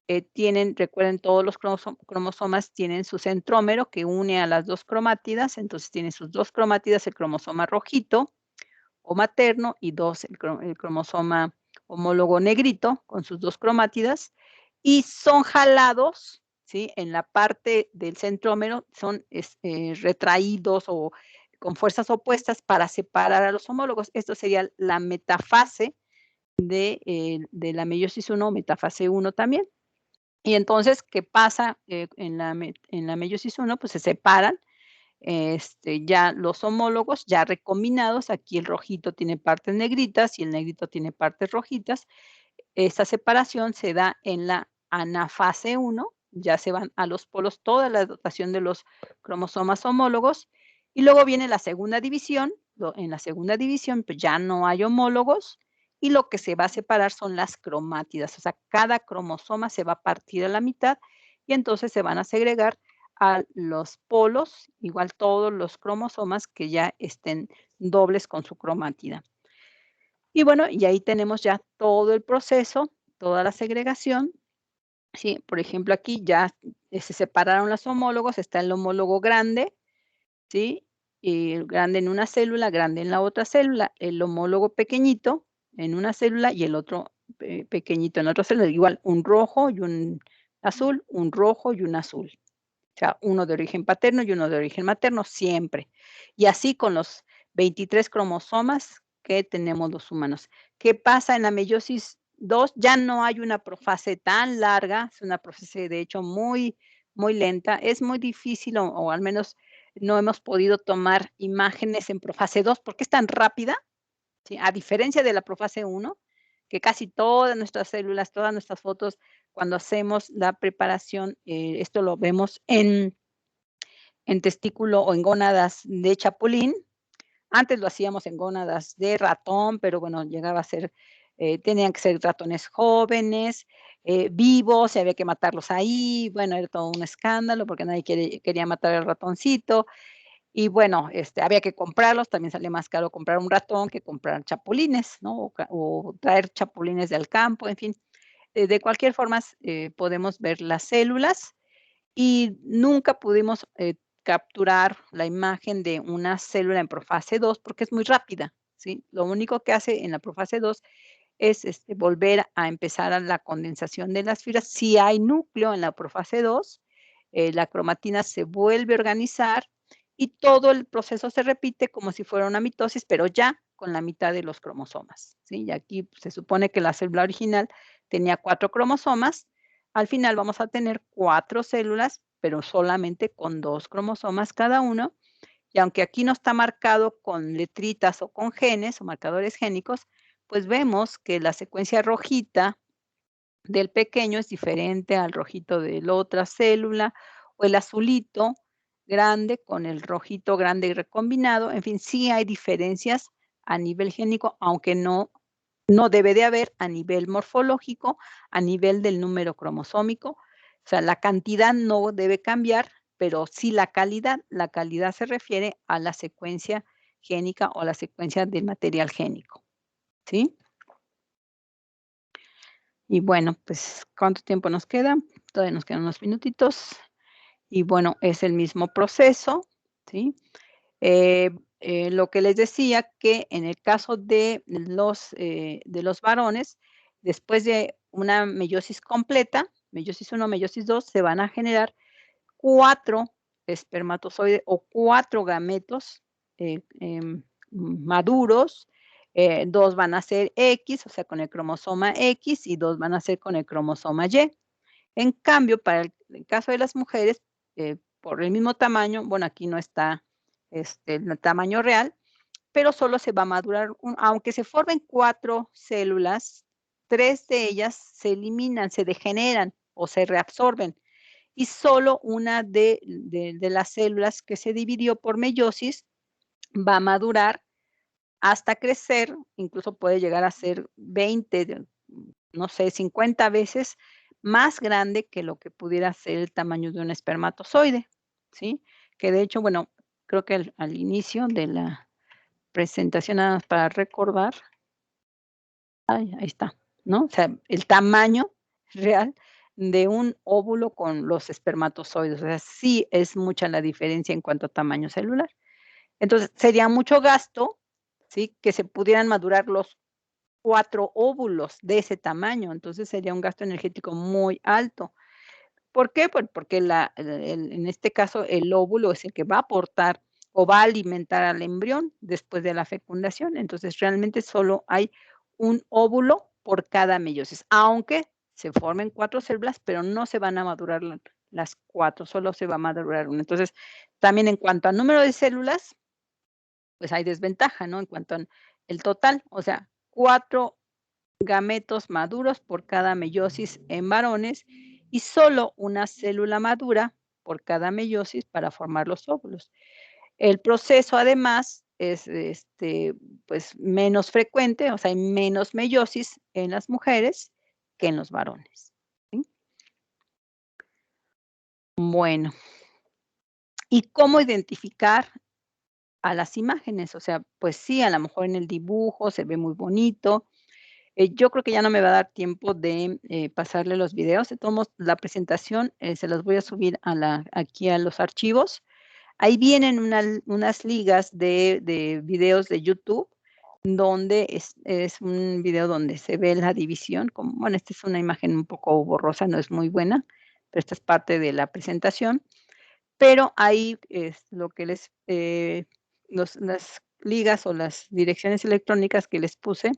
S1: recuerden, todos los cromosomas tienen su centrómero que une a las 2 cromátidas, entonces tienen sus 2 cromátidas, el cromosoma rojito o materno y 2 el cromosoma homólogo negrito con sus 2 cromátidas, y son jalados, ¿sí? En la parte del centrómero son, retraídos o con fuerzas opuestas para separar a los homólogos. Esto sería la metafase de la meiosis 1, metafase 1 también. Y entonces, ¿qué pasa? En la meiosis 1, pues se separan, ya los homólogos, ya recombinados. Aquí el rojito tiene partes negritas y el negrito tiene partes rojitas. Esta separación se da en la anafase 1, ya se van a los polos toda la dotación de los cromosomas homólogos, y luego viene la segunda división. En la segunda división, pues ya no hay homólogos, y lo que se va a separar son las cromátidas, o sea, cada cromosoma se va a partir a la mitad, y entonces se van a segregar a los polos, igual todos los cromosomas que ya estén dobles con su cromátida. Y bueno, y ahí tenemos ya todo el proceso, toda la segregación, ¿sí? Por ejemplo, aquí ya, se separaron los homólogos, está el homólogo grande, ¿sí? Y el grande en una célula, grande en la otra célula, el homólogo pequeñito en una célula y el otro pequeñito en otra célula, igual un rojo y un azul, un rojo y un azul. O sea, uno de origen paterno y uno de origen materno, siempre. Y así con los 23 cromosomas que tenemos los humanos. ¿Qué pasa en la meiosis 2? Ya no hay una profase tan larga, es una profase de hecho muy, muy lenta. Es muy difícil, o al menos no hemos podido tomar imágenes en profase 2 porque es tan rápida, ¿sí? A diferencia de la profase 1, que casi todas nuestras células, todas nuestras fotos, cuando hacemos la preparación, esto lo vemos en testículo o en gónadas de chapulín. Antes lo hacíamos en gónadas de ratón, pero bueno, llegaba a ser, tenían que ser ratones jóvenes, vivos, y había que matarlos ahí. Bueno, era todo un escándalo porque nadie quería matar al ratoncito. Y bueno, había que comprarlos, también sale más caro comprar un ratón que comprar chapulines, ¿no? O traer chapulines del campo, en fin. De cualquier forma, podemos ver las células y nunca pudimos, capturar la imagen de una célula en profase 2 porque es muy rápida, ¿sí? Lo único que hace en la profase 2 es, volver a empezar a la condensación de las fibras. Si hay núcleo en la profase 2, la cromatina se vuelve a organizar y todo el proceso se repite como si fuera una mitosis, pero ya con la mitad de los cromosomas, ¿sí? Y aquí pues, se supone que la célula original tenía 4 cromosomas, al final vamos a tener 4 células pero solamente con 2 cromosomas cada uno. Y aunque aquí no está marcado con letritas o con genes o marcadores génicos, pues vemos que la secuencia rojita del pequeño es diferente al rojito de la otra célula, o el azulito grande con el rojito grande y recombinado. En fin, sí hay diferencias a nivel génico, aunque no debe de haber a nivel morfológico, a nivel del número cromosómico. O sea, la cantidad no debe cambiar, pero sí la calidad. La calidad se refiere a la secuencia génica o la secuencia del material génico, ¿sí? Y bueno, pues, ¿cuánto tiempo nos queda? Todavía nos quedan unos minutitos. Y bueno, es el mismo proceso, ¿sí? Eh, lo que les decía que en el caso de los varones, después de una meiosis completa, meiosis 1, meiosis 2, se van a generar 4 espermatozoides o 4 gametos, maduros, 2 van a ser X, o sea, con el cromosoma X, y 2 van a ser con el cromosoma Y. En cambio, para el caso de las mujeres, por el mismo tamaño, bueno, aquí no está, el tamaño real, pero solo se va a madurar aunque se formen 4 células, 3 de ellas se eliminan, se degeneran o se reabsorben, y solo una de las células que se dividió por meiosis va a madurar hasta crecer, incluso puede llegar a ser 20, no sé, 50 veces más grande que lo que pudiera ser el tamaño de un espermatozoide, ¿sí? Que de hecho, bueno, creo que al inicio de la presentación, nada más para recordar, ay, ahí está, ¿no? O sea, el tamaño real de un óvulo con los espermatozoides, o sea, sí es mucha la diferencia en cuanto a tamaño celular. Entonces, sería mucho gasto, ¿sí? Que se pudieran madurar los 4 óvulos de ese tamaño, entonces sería un gasto energético muy alto. ¿Por qué? Pues porque en este caso, el óvulo es el que va a aportar o va a alimentar al embrión después de la fecundación. Entonces, realmente solo hay un óvulo por cada meiosis, aunque se formen 4 células, pero no se van a madurar las 4, solo se va a madurar una. Entonces, también en cuanto al número de células, pues hay desventaja, ¿no? En cuanto al el total, o sea, 4 gametos maduros por cada meiosis en varones y solo una célula madura por cada meiosis para formar los óvulos. El proceso además es, pues, menos frecuente, o sea, hay menos meiosis en las mujeres que en los varones, ¿sí? Bueno, ¿y cómo identificar a las imágenes? O sea, pues sí, a lo mejor en el dibujo se ve muy bonito. Yo creo que ya no me va a dar tiempo de, pasarle los videos. De todos modos, la presentación, se las voy a subir aquí a los archivos. Ahí vienen unas ligas de videos de YouTube, donde es un video donde se ve la división, como bueno, esta es una imagen un poco borrosa, no es muy buena, pero esta es parte de la presentación. Pero ahí es lo que las ligas o las direcciones electrónicas que les puse,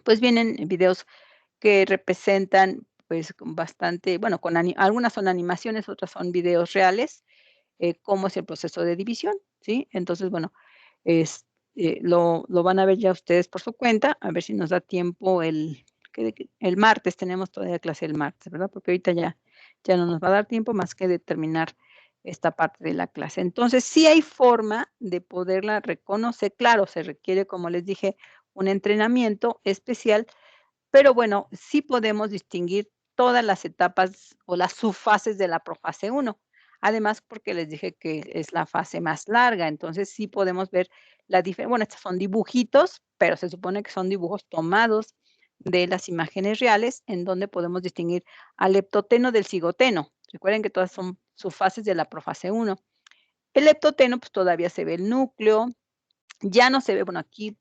S1: pues vienen videos que representan, pues, con bastante, bueno, con algunas son animaciones, otras son videos reales, cómo es el proceso de división, ¿sí? Entonces, bueno, es lo van a ver ya ustedes por su cuenta, a ver si nos da tiempo el martes, tenemos todavía clase el martes, ¿verdad? Porque ahorita ya no nos va a dar tiempo más que de terminar esta parte de la clase. Entonces, sí hay forma de poderla reconocer. Claro, se requiere, como les dije, un entrenamiento especial, pero bueno, sí podemos distinguir todas las etapas o las subfases de la profase 1. Además, porque les dije que es la fase más larga, entonces sí podemos ver la diferencia. Bueno, estos son dibujitos, pero se supone que son dibujos tomados de las imágenes reales, en donde podemos distinguir al leptoteno del cigoteno. Recuerden que todas son subfases de la profase 1. El leptoteno, pues todavía se ve el núcleo, ya no se ve, bueno, aquí,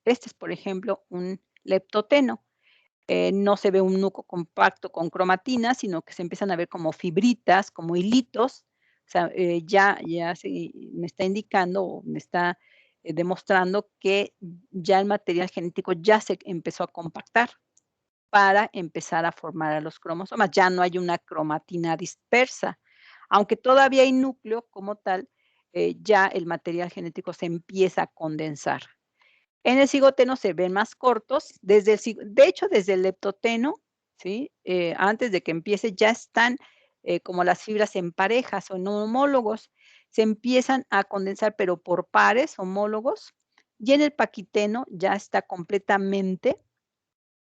S1: este es, por ejemplo, un leptoteno. No se ve un núcleo compacto con cromatina, sino que se empiezan a ver como fibritas, como hilitos. O sea, ya me está indicando o me está, demostrando que ya el material genético ya se empezó a compactar para empezar a formar a los cromosomas. Ya no hay una cromatina dispersa. Aunque todavía hay núcleo como tal, ya el material genético se empieza a condensar. En el cigoteno se ven más cortos, de hecho, desde el leptoteno, ¿sí? Antes de que empiece, ya están, como las fibras en parejas o en homólogos, se empiezan a condensar, pero por pares homólogos, y en el paquiteno ya está completamente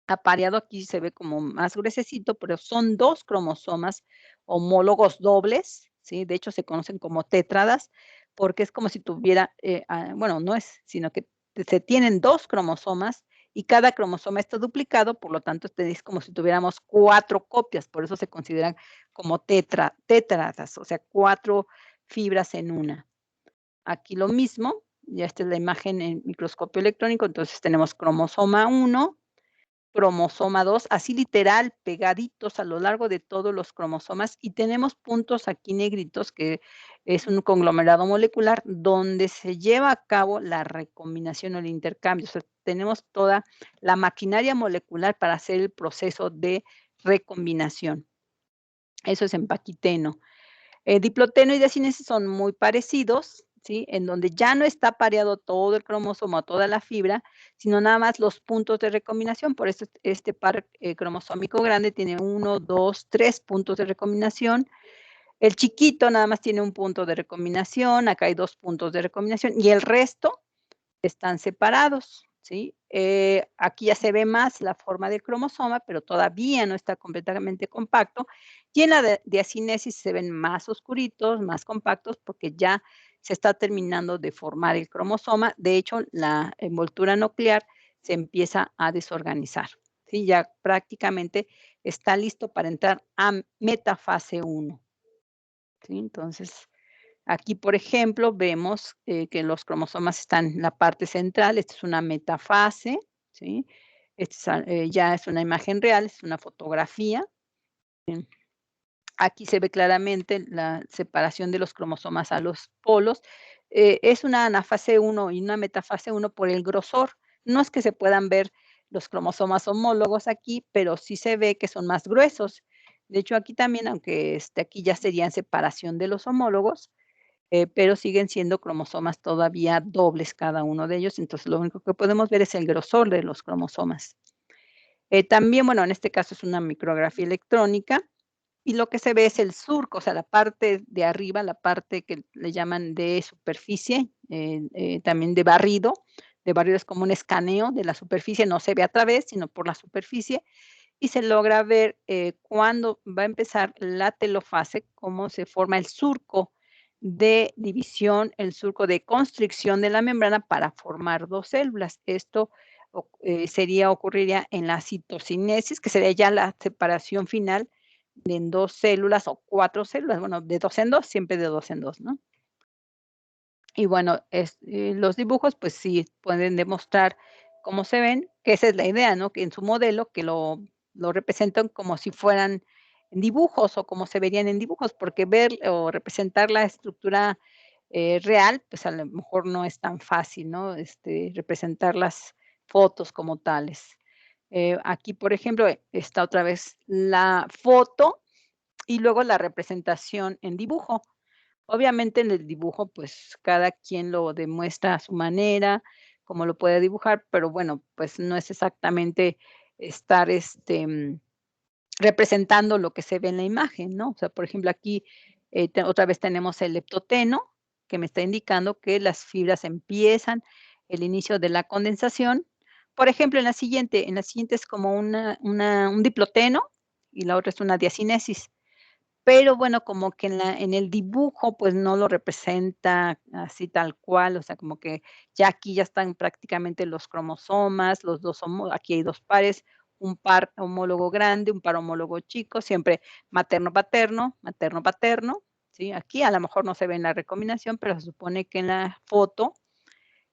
S1: apareado. Aquí se ve como más gruesecito, pero son 2 cromosomas homólogos dobles, ¿sí? De hecho, se conocen como tétradas, porque es como si tuviera, bueno, no es, sino que se tienen 2 cromosomas y cada cromosoma está duplicado, por lo tanto, es como si tuviéramos 4 copias, por eso se consideran como tétradas, o sea, 4 fibras en una. Aquí lo mismo, ya esta es la imagen en microscopio electrónico, entonces tenemos cromosoma 1, cromosoma 2, así literal, pegaditos a lo largo de todos los cromosomas, y tenemos puntos aquí negritos, que es un conglomerado molecular donde se lleva a cabo la recombinación o el intercambio. O sea, tenemos toda la maquinaria molecular para hacer el proceso de recombinación. Eso es en paquiteno. Diploteno y diacinesis son muy parecidos, ¿sí? En donde ya no está pareado todo el cromosoma, toda la fibra, sino nada más los puntos de recombinación. Por eso este par cromosómico grande tiene 1, 2, 3 puntos de recombinación. El chiquito nada más tiene un punto de recombinación, acá hay 2 puntos de recombinación y el resto están separados, ¿sí? Aquí ya se ve más la forma del cromosoma, pero todavía no está completamente compacto. Y en la diacinesis se ven más oscuritos, más compactos, porque ya se está terminando de formar el cromosoma. De hecho, la envoltura nuclear se empieza a desorganizar, ¿sí? Ya prácticamente está listo para entrar a metafase 1, ¿sí? Entonces, aquí, por ejemplo, vemos, que los cromosomas están en la parte central. Esta es una metafase, ¿sí? Esta es, ya es una imagen real, es una fotografía. Aquí se ve claramente la separación de los cromosomas a los polos. Es una anafase 1 y una metafase 1 por el grosor. No es que se puedan ver los cromosomas homólogos aquí, pero sí se ve que son más gruesos. De hecho, aquí también, aunque aquí ya serían separación de los homólogos, pero siguen siendo cromosomas todavía dobles cada uno de ellos, entonces lo único que podemos ver es el grosor de los cromosomas. También, bueno, en este caso es una micrografía electrónica y lo que se ve es el surco, o sea, la parte de arriba, la parte que le llaman de superficie, también de barrido es como un escaneo de la superficie, no se ve a través, sino por la superficie, y se logra ver, cuándo va a empezar la telofase, cómo se forma el surco de división, el surco de constricción de la membrana para formar 2 células. Esto ocurriría en la citocinesis, que sería ya la separación final en 2 células o 4 células, bueno, de 2 en 2, siempre de 2 en 2, ¿no? Y bueno, los dibujos, pues sí, pueden demostrar cómo se ven, que esa es la idea, ¿no? Que en su modelo, que lo representan como si fueran dibujos o como se verían en dibujos, porque ver o representar la estructura, real, pues a lo mejor no es tan fácil, ¿no? Representar las fotos como tales. Aquí, por ejemplo, está otra vez la foto y luego la representación en dibujo. Obviamente, en el dibujo, pues, cada quien lo demuestra a su manera, como lo puede dibujar, pero bueno, pues, no es exactamente estar, representando lo que se ve en la imagen, ¿no? O sea, por ejemplo, aquí, otra vez tenemos el leptoteno, que me está indicando que las fibras empiezan el inicio de la condensación. Por ejemplo, en la siguiente es como un diploteno y la otra es una diacinesis. Pero bueno, como que en el dibujo, pues, no lo representa así tal cual, o sea, como que ya aquí ya están prácticamente los cromosomas, los 2 aquí hay 2 pares, un par homólogo grande, un par homólogo chico, siempre materno-paterno, materno-paterno, ¿sí? Aquí a lo mejor no se ve en la recombinación, pero se supone que en la foto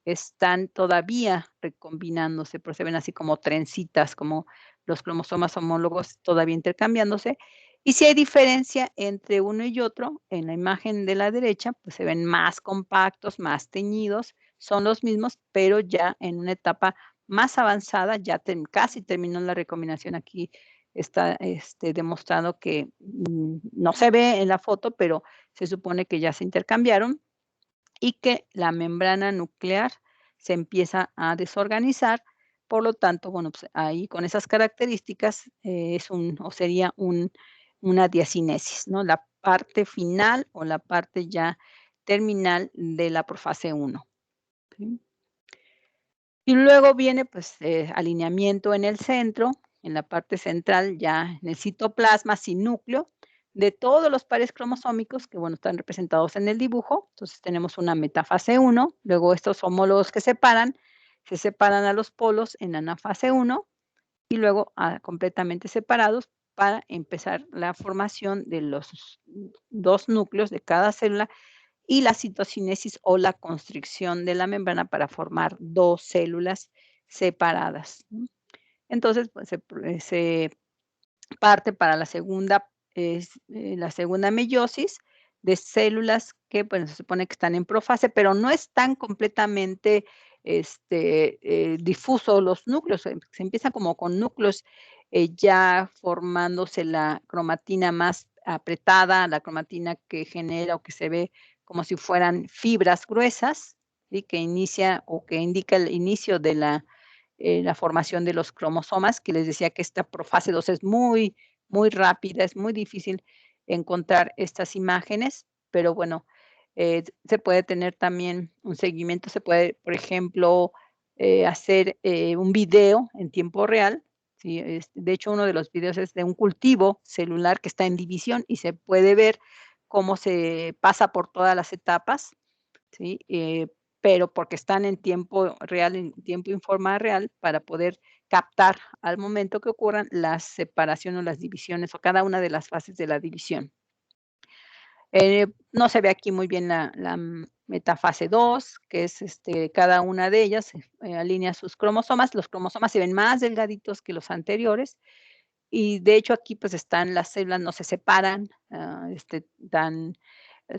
S1: están todavía recombinándose, pero se ven así como trencitas, como los cromosomas homólogos todavía intercambiándose. Y si hay diferencia entre uno y otro, en la imagen de la derecha, pues se ven más compactos, más teñidos, son los mismos, pero ya en una etapa más avanzada, ya casi terminó la recombinación aquí. está, demostrando que, no se ve en la foto, pero se supone que ya se intercambiaron y que la membrana nuclear se empieza a desorganizar. Por lo tanto, bueno, pues ahí con esas características, es un o sería una diacinesis, ¿no? La parte final o la parte ya terminal de la profase 1, ¿sí? Y luego viene, pues, alineamiento en el centro, en la parte central, ya en el citoplasma sin núcleo, de todos los pares cromosómicos que, bueno, están representados en el dibujo. Entonces, tenemos una metafase 1, luego estos homólogos que separan, se separan a los polos en anafase 1 y luego, completamente separados para empezar la formación de los 2 núcleos de cada célula y la citocinesis o la constricción de la membrana para formar 2 células separadas, ¿no? Entonces, pues, se parte para la segunda meiosis de células que, bueno, se supone que están en profase, pero no están completamente, difusos los núcleos, se empieza como con núcleos, ya formándose la cromatina más apretada, la cromatina que genera o que se ve como si fueran fibras gruesas, ¿sí? Que inicia o que indica el inicio de la formación de los cromosomas, que les decía que esta profase 2 es muy, muy rápida, es muy difícil encontrar estas imágenes, pero bueno, se puede tener también un seguimiento, se puede, por ejemplo, hacer, un video en tiempo real, ¿sí? De hecho, uno de los videos es de un cultivo celular que está en división y se puede ver cómo se pasa por todas las etapas, ¿sí? Pero porque están en tiempo real, en tiempo informal real, para poder captar al momento que ocurran la separación o las divisiones, o cada una de las fases de la división. No se ve aquí muy bien la metafase 2, que es, cada una de ellas, alinea sus cromosomas. Los cromosomas se ven más delgaditos que los anteriores, y de hecho aquí, pues, están las células no se separan, tan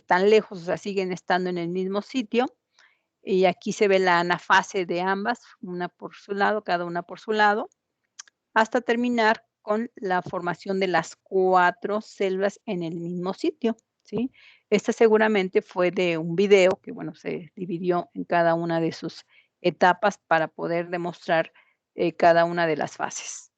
S1: lejos, o sea, siguen estando en el mismo sitio. Y aquí se ve la anafase de ambas, una por su lado, cada una por su lado, hasta terminar con la formación de las 4 células en el mismo sitio, ¿sí? Este seguramente fue de un video que, bueno, se dividió en cada una de sus etapas para poder demostrar, cada una de las fases.